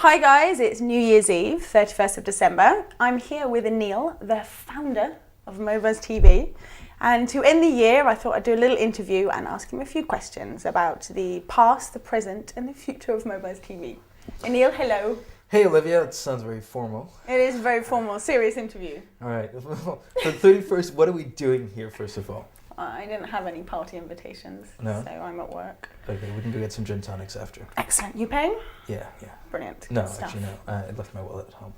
Hi guys, it's New Year's Eve, 31st of December. I'm here with Anil, the founder of Mobuzz TV. And to end the year, I thought I'd do a little interview and ask him a few questions about the past, the present, and the future of Mobuzz TV. Anil, hello. Hey Olivia, that sounds very formal. It is a very formal, serious interview. All right, for the 31st, what are we doing here first of all? I didn't have any party invitations, so I'm at work. Okay, we can go get some gin tonics after. Excellent. You paying? Yeah. Brilliant. No, Good stuff. actually no. I left my wallet at home.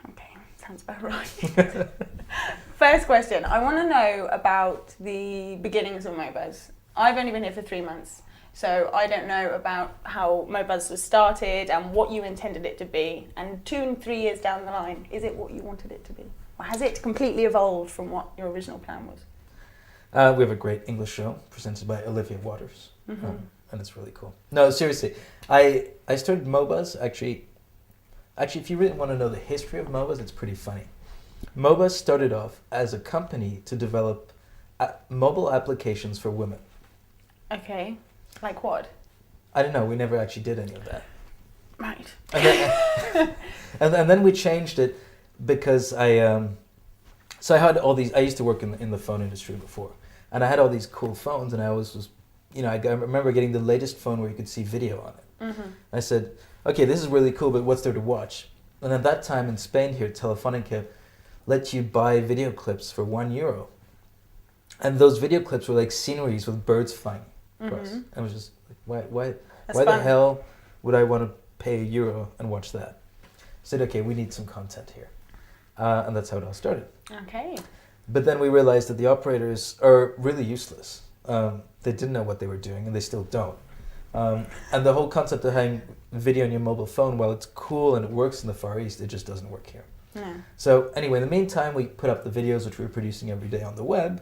Okay, sounds about right. First question. I want to know about the beginnings of Mobuzz. I've only been here for 3 months, so I don't know about how Mobuzz was started and what you intended it to be. And 2 and 3 years down the line, is it what you wanted it to be? Or has it completely evolved from what your original plan was? We have a great English show presented by Olivia Waters, and it's really cool. No, seriously, I started Mobuzz, actually, if you really want to know the history of Mobuzz, it's pretty funny. Mobuzz started off as a company to develop mobile applications for women. Okay, like what? I don't know, we never actually did any of that. Right. And then we changed it because so I had all these, I used to work in the phone industry before, and I had all these cool phones, and I was I remember getting the latest phone where you could see video on it. I said, okay, this is really cool, but what's there to watch? And at that time in Spain here, Telefonica let you buy video clips for €1. And those video clips were like sceneries with birds flying across. I was just like, why the hell would I want to pay €1 and watch that? I said, okay, we need some content here. And that's how it all started. Okay. But then we realized that the operators are really useless. They didn't know what they were doing, and they still don't. And the whole concept of having video on your mobile phone, while it's cool and it works in the Far East, it just doesn't work here. No. So anyway, in the meantime, we put up the videos which we were producing every day on the web,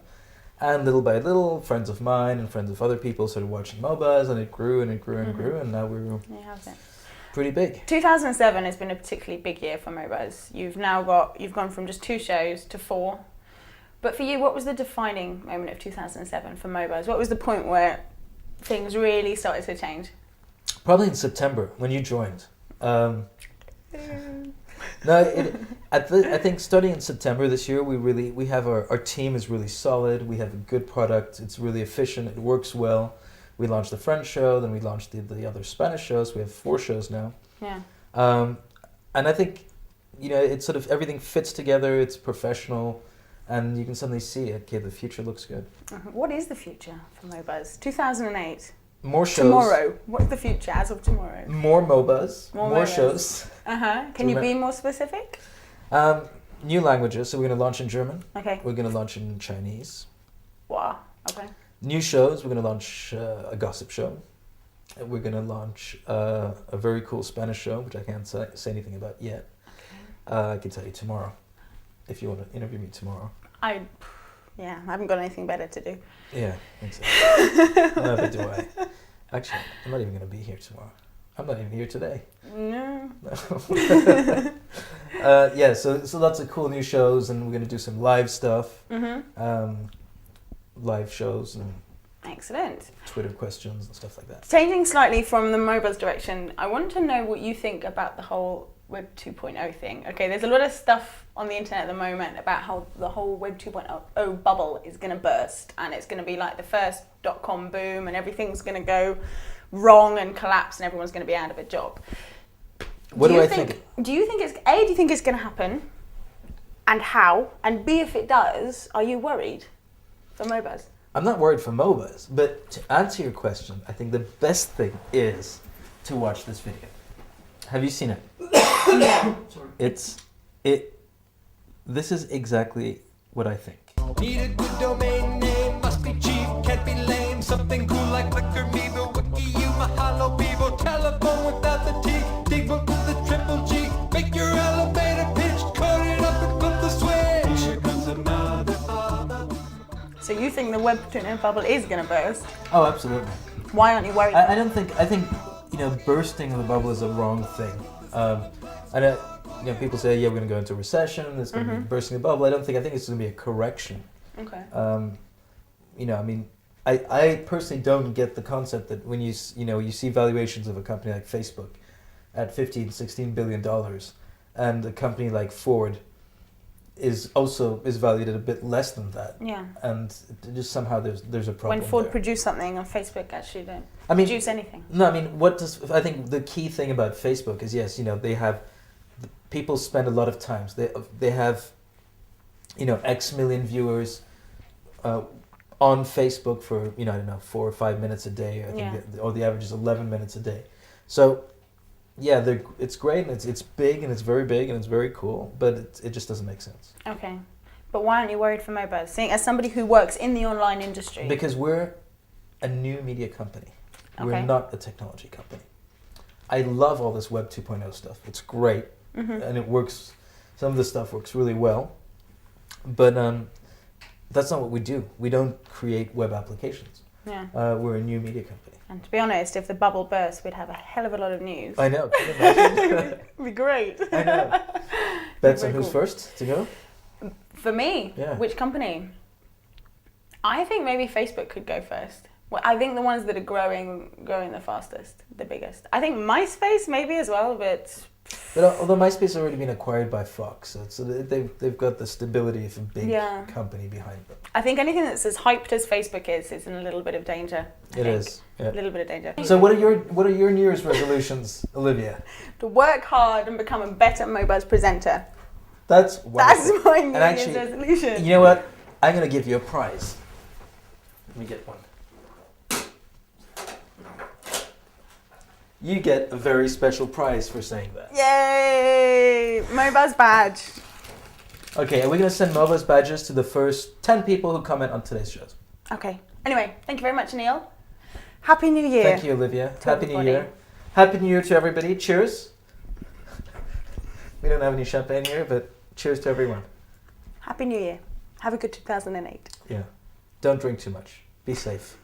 and little by little, friends of mine and friends of other people started watching Mobuzz, and it grew and it grew and grew, and now we're pretty big. 2007 has been a particularly big year for Mobuzz. You've gone from just 2 shows to 4. But for you, what was the defining moment of 2007 for Mobuzz? What was the point where things really started to change? Probably in September, when you joined. I think starting in September this year, we have our team is really solid. We have a good product. It's really efficient. It works well. We launched the French show, then we launched the other Spanish shows. We have 4 shows now. Yeah. And I think, it's sort of everything fits together. It's professional, and you can suddenly see, okay, the future looks good. What is the future for Mobuzz? 2008. More shows. Tomorrow. What's the future as of tomorrow? More Mobuzz. More Mobuzz. shows. Can you be more specific? New languages. So we're going to launch in German. Okay. We're going to launch in Chinese. Wow. Okay. New shows. We're going to launch a gossip show. And we're going to launch a very cool Spanish show, which I can't say anything about yet. Okay. I can tell you tomorrow, if you want to interview me tomorrow. I haven't got anything better to do. Yeah, exactly. Neither do I. Actually, I'm not even going to be here tomorrow. I'm not even here today. No. So lots of cool new shows, and we're going to do some live stuff. Live shows and excellent Twitter questions and stuff like that. Changing slightly from the Mobuzz direction, I want to know what you think about the whole Web 2.0 thing. Okay, there's a lot of stuff on the internet at the moment about how the whole Web 2.0 bubble is going to burst, and it's going to be like the first .com boom, and everything's going to go wrong and collapse, and everyone's going to be out of a job. What do I think? Do you think it's going to happen, and how? And B, if it does, are you worried for Mobuzz? I'm not worried for Mobuzz, but to answer your question, I think the best thing is to watch this video. Have you seen it? Yeah. This is exactly what I think. Need a good domain name, must be cheap, can't be lame. Something cool like Flickr, Mevo, Wiki, Mahalo, Bevo. Telephone without the T, dig book with the triple G. Make your elevator pitch, code it up and flip the switch. Here comes another bubble. So you think the Web 2.0 bubble is going to burst? Oh, absolutely. Why aren't you worried? I think bursting of the bubble is a wrong thing. People say, we're going to go into a recession, it's going to be bursting the bubble. I think it's going to be a correction. Okay. I personally don't get the concept that when you see valuations of a company like Facebook at 15, 16 billion dollars, and a company like Ford is valued at a bit less than that. Yeah. And just somehow there's a problem When Ford there. produce something on Facebook, actually don't I mean, produce anything. No, I mean, I think the key thing about Facebook is, yes, they have, people spend a lot of time. They have, X million viewers on Facebook for, I don't know, 4 or 5 minutes a day. I think or the average is 11 minutes a day. So, yeah, it's great, and it's big, and it's very big, and it's very cool, but it just doesn't make sense. Okay. But why aren't you worried for Mobuzz? Seeing as somebody who works in the online industry. Because we're a new media company. Okay. We're not a technology company. I love all this Web 2.0 stuff. It's great, and it works. Some of the stuff works really well, but that's not what we do. We don't create web applications. Yeah. We're a new media company. And to be honest, if the bubble burst, we'd have a hell of a lot of news. I know. Can you imagine? It'd be great. I know. Bets on Very who's cool. first to go? For me, Yeah. which company? I think maybe Facebook could go first. Well, I think the ones that are growing the fastest, the biggest. I think MySpace maybe as well, but Although MySpace has already been acquired by Fox, so they've got the stability of a big company behind them. I think anything that's as hyped as Facebook is in a little bit of danger. It is. A little bit of danger. So what are your New Year's resolutions, Olivia? To work hard and become a better Mobuzz presenter. That's wonderful. That's my New And Year's actually, resolution. you know what? I'm going to give you a prize. Let me get one. You get a very special prize for saying that. Yay! Mobuzz badge. Okay, and we're going to send Mobuzz badges to the first 10 people who comment on today's shows. Okay. Anyway, thank you very much, Anil. Happy New Year. Thank you, Olivia. Happy New everybody. Year. Happy New Year to everybody. Cheers. We don't have any champagne here, but cheers to everyone. Happy New Year. Have a good 2008. Yeah. Don't drink too much. Be safe.